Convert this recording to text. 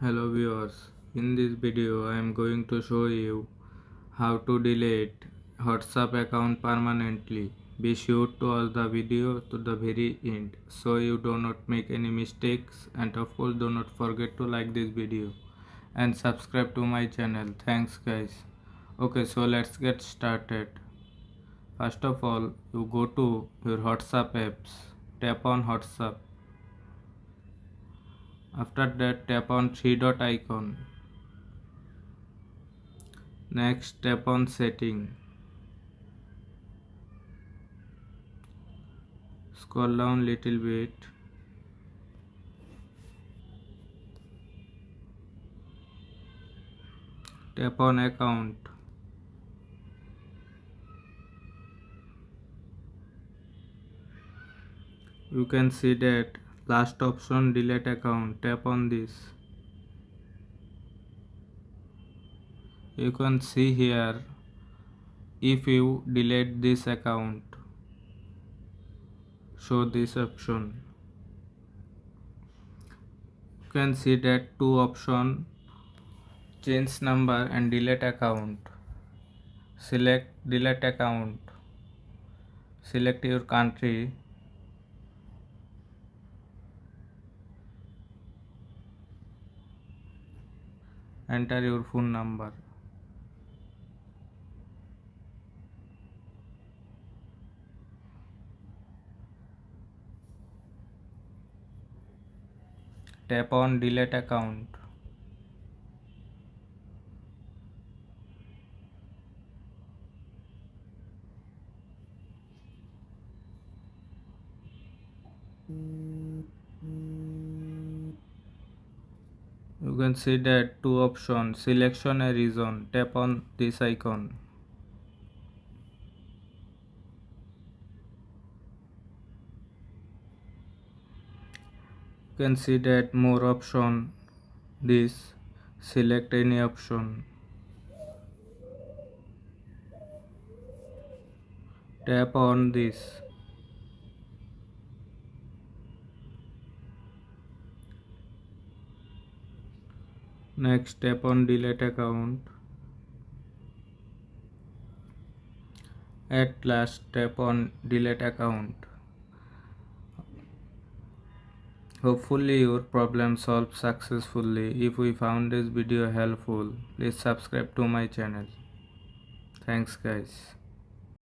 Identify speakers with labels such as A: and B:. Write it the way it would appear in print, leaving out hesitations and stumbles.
A: Hello viewers, in this video I am going to show you how to delete WhatsApp account permanently. Be sure to watch the video to the very end so you do not make any mistakes, and of course do not forget to like this video and subscribe to my channel. Thanks guys. Okay, so let's get started. First of all, you go to your WhatsApp apps, tap on WhatsApp. After that, tap on three dot icon. Next, tap on setting. Scroll down little bit. Tap on account. You can see that last option, delete account. Tap on this. You can see here, if you delete this account, show this option. You can see that two option, change number and delete account. Select delete account. Select your country. Enter your phone number. Tap on delete account. You can see that two options, selection a region. Tap on this icon. You can see that more option, this, select any option. Tap on this. Next, tap on delete account. At last, tap on delete account. Hopefully your problem solved successfully. If we found this video helpful, please subscribe to my channel. Thanks guys.